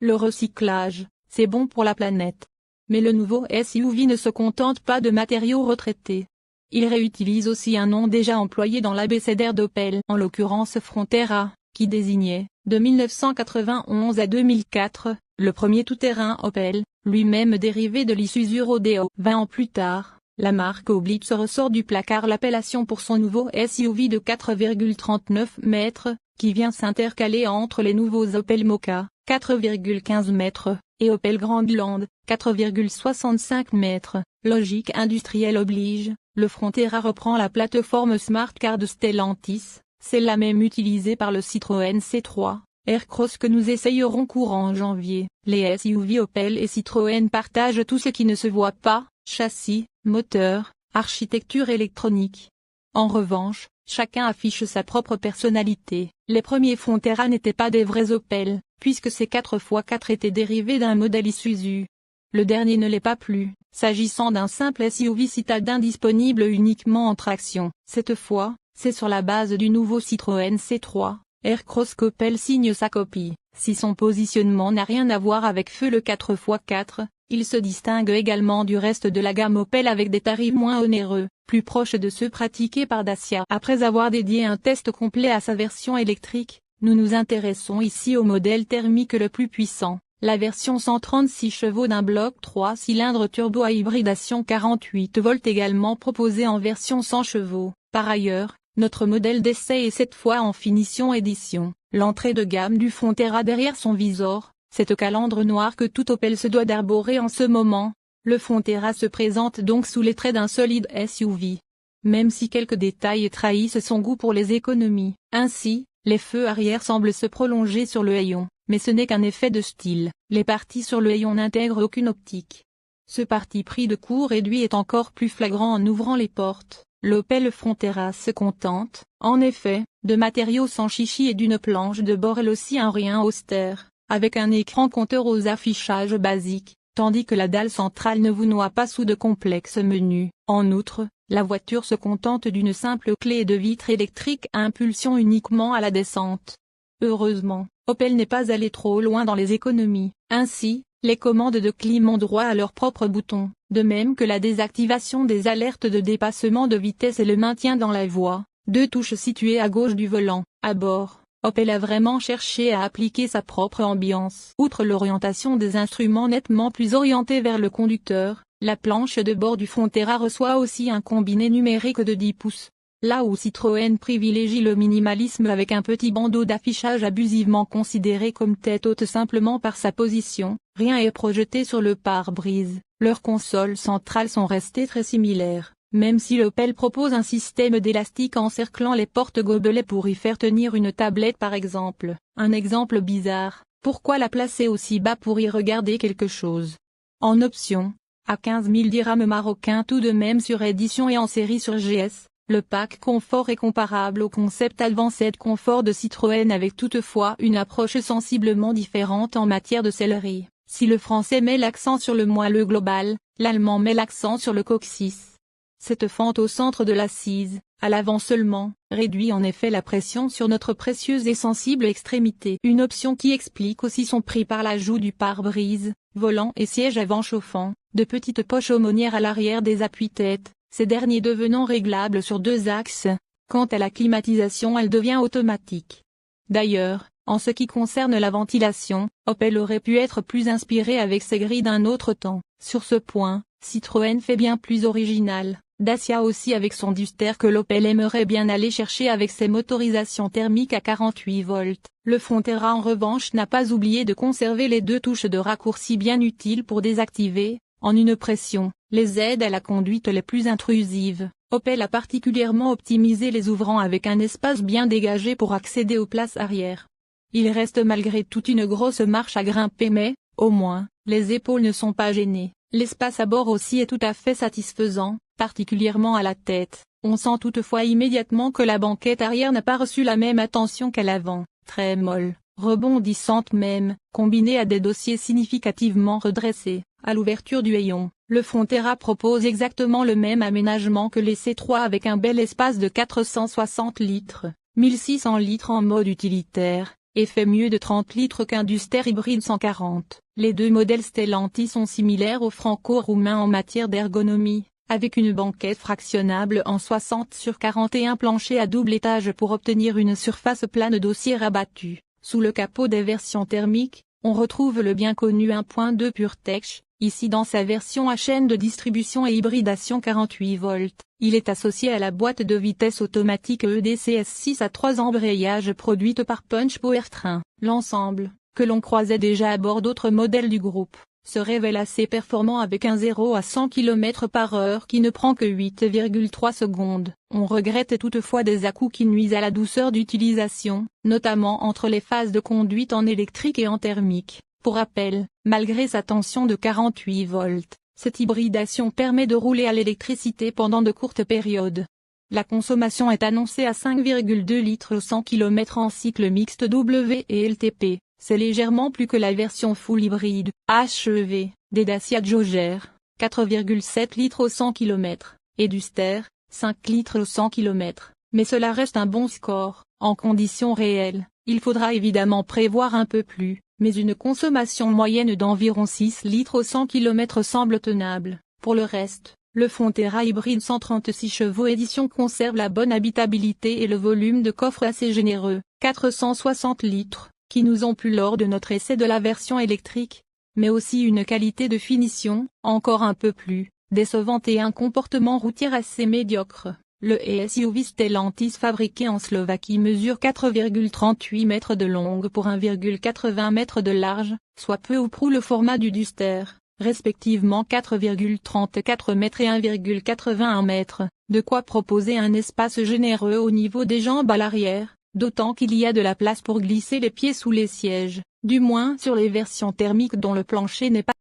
le recyclage, c'est bon pour la planète. Mais le nouveau SUV ne se contente pas de matériaux retraités. Il réutilise aussi un nom déjà employé dans l'abécédaire d'Opel, en l'occurrence Frontera, qui désignait, de 1991 à 2004, le premier tout-terrain Opel, lui-même dérivé de l'Isuzu Rodeo. 20 ans plus tard, la marque Oblitz ressort du placard l'appellation pour son nouveau SUV de 4,39 mètres, qui vient s'intercaler entre les nouveaux Opel Mokka, 4,15 mètres, et Opel Grandland, 4,65 mètres. Logique industrielle oblige, le Frontera reprend la plateforme Smart Car de Stellantis, c'est la même utilisée par le Citroën C3, Aircross que nous essayerons courant janvier. Les SUV Opel et Citroën partagent tout ce qui ne se voit pas, châssis, moteur, architecture électronique. En revanche, chacun affiche sa propre personnalité. Les premiers Frontera n'étaient pas des vrais Opel, puisque ces 4x4 étaient dérivés d'un modèle Isuzu. Le dernier ne l'est pas plus, s'agissant d'un simple SUV citadin disponible uniquement en traction. Cette fois, c'est sur la base du nouveau Citroën C3, Aircross qu'Opel signe sa copie. Si son positionnement n'a rien à voir avec feu le 4x4, il se distingue également du reste de la gamme Opel avec des tarifs moins onéreux, plus proches de ceux pratiqués par Dacia. Après avoir dédié un test complet à sa version électrique, nous nous intéressons ici au modèle thermique le plus puissant. La version 136 chevaux d'un bloc 3 cylindres turbo à hybridation 48 volts également proposée en version 100 chevaux. Par ailleurs, notre modèle d'essai est cette fois en finition édition. L'entrée de gamme du Frontera derrière son visor, cette calandre noire que tout Opel se doit d'arborer en ce moment. Le Frontera se présente donc sous les traits d'un solide SUV. Même si quelques détails trahissent son goût pour les économies. Ainsi, les feux arrière semblent se prolonger sur le hayon. Mais ce n'est qu'un effet de style, les parties sur le hayon n'intègrent aucune optique. Ce parti pris de coût réduit est encore plus flagrant en ouvrant les portes. L'Opel Frontera se contente, en effet, de matériaux sans chichi et d'une planche de bord elle aussi un rien austère, avec un écran compteur aux affichages basiques, tandis que la dalle centrale ne vous noie pas sous de complexes menus. En outre, la voiture se contente d'une simple clé de vitre électrique à impulsion uniquement à la descente. Heureusement, Opel n'est pas allé trop loin dans les économies. Ainsi, les commandes de clim ont droit à leurs propres boutons, de même que la désactivation des alertes de dépassement de vitesse et le maintien dans la voie, deux touches situées à gauche du volant. À bord, Opel a vraiment cherché à appliquer sa propre ambiance. Outre l'orientation des instruments nettement plus orientée vers le conducteur, la planche de bord du Frontera reçoit aussi un combiné numérique de 10 pouces. Là où Citroën privilégie le minimalisme avec un petit bandeau d'affichage abusivement considéré comme tête haute simplement par sa position, rien est projeté sur le pare-brise. Leurs consoles centrales sont restées très similaires, même si l'Opel propose un système d'élastique encerclant les portes gobelets pour y faire tenir une tablette par exemple. Un exemple bizarre, pourquoi la placer aussi bas pour y regarder quelque chose? En option, à 15 000 dirhams marocains tout de même sur édition et en série sur GS. Le pack confort est comparable au concept Advanced Comfort de Citroën avec toutefois une approche sensiblement différente en matière de sellerie. Si le français met l'accent sur le moelleux global, l'allemand met l'accent sur le coccyx. Cette fente au centre de l'assise, à l'avant seulement, réduit en effet la pression sur notre précieuse et sensible extrémité. Une option qui explique aussi son prix par l'ajout du pare-brise, volant et siège avant chauffant, de petites poches aumônières à l'arrière des appuis-têtes. Ces derniers devenant réglables sur deux axes, quant à la climatisation elle devient automatique. D'ailleurs, en ce qui concerne la ventilation, Opel aurait pu être plus inspiré avec ses grilles d'un autre temps. Sur ce point, Citroën fait bien plus original, Dacia aussi avec son Duster que l'Opel aimerait bien aller chercher avec ses motorisations thermiques à 48 volts. Le Frontera en revanche n'a pas oublié de conserver les deux touches de raccourci bien utiles pour désactiver, en une pression, les aides à la conduite les plus intrusives. Opel a particulièrement optimisé les ouvrants avec un espace bien dégagé pour accéder aux places arrière. Il reste malgré tout une grosse marche à grimper mais, au moins, les épaules ne sont pas gênées. L'espace à bord aussi est tout à fait satisfaisant, particulièrement à la tête. On sent toutefois immédiatement que la banquette arrière n'a pas reçu la même attention qu'à l'avant, très molle, rebondissante même, combinée à des dossiers significativement redressés. À l'ouverture du hayon, le Frontera propose exactement le même aménagement que les C3 avec un bel espace de 460 litres, 1600 litres en mode utilitaire, et fait mieux de 30 litres qu'un Duster hybride 140. Les deux modèles Stellantis sont similaires aux franco-roumains en matière d'ergonomie, avec une banquette fractionnable en 60/40 et un plancher à double étage pour obtenir une surface plane dossier rabattue. Sous le capot des versions thermiques, on retrouve le bien connu 1.2 PureTech, ici dans sa version à chaîne de distribution et hybridation 48 volts. Il est associé à la boîte de vitesse automatique EDCS 6 à 3 embrayages produite par Punch Powertrain. L'ensemble, que l'on croisait déjà à bord d'autres modèles du groupe, se révèle assez performant avec un 0 à 100 km/h qui ne prend que 8,3 secondes. On regrette toutefois des à-coups qui nuisent à la douceur d'utilisation, notamment entre les phases de conduite en électrique et en thermique. Pour rappel, malgré sa tension de 48 volts, cette hybridation permet de rouler à l'électricité pendant de courtes périodes. La consommation est annoncée à 5,2 litres au 100 km en cycle mixte WLTP. C'est légèrement plus que la version full hybride, HEV, des Dacia Jogger, 4,7 litres au 100 km, et Duster, 5 litres au 100 km, mais cela reste un bon score. En conditions réelles, il faudra évidemment prévoir un peu plus, mais une consommation moyenne d'environ 6 litres au 100 km semble tenable. Pour le reste, le Frontera hybride 136 chevaux édition conserve la bonne habitabilité et le volume de coffre assez généreux, 460 litres. Qui nous ont plu lors de notre essai de la version électrique, mais aussi une qualité de finition, encore un peu plus décevante et un comportement routier assez médiocre. Le SUV Stellantis fabriqué en Slovaquie mesure 4,38 mètres de long pour 1,80 mètres de large, soit peu ou prou le format du Duster, respectivement 4,34 mètres et 1,81 mètres, de quoi proposer un espace généreux au niveau des jambes à l'arrière. D'autant qu'il y a de la place pour glisser les pieds sous les sièges, du moins sur les versions thermiques dont le plancher n'est pas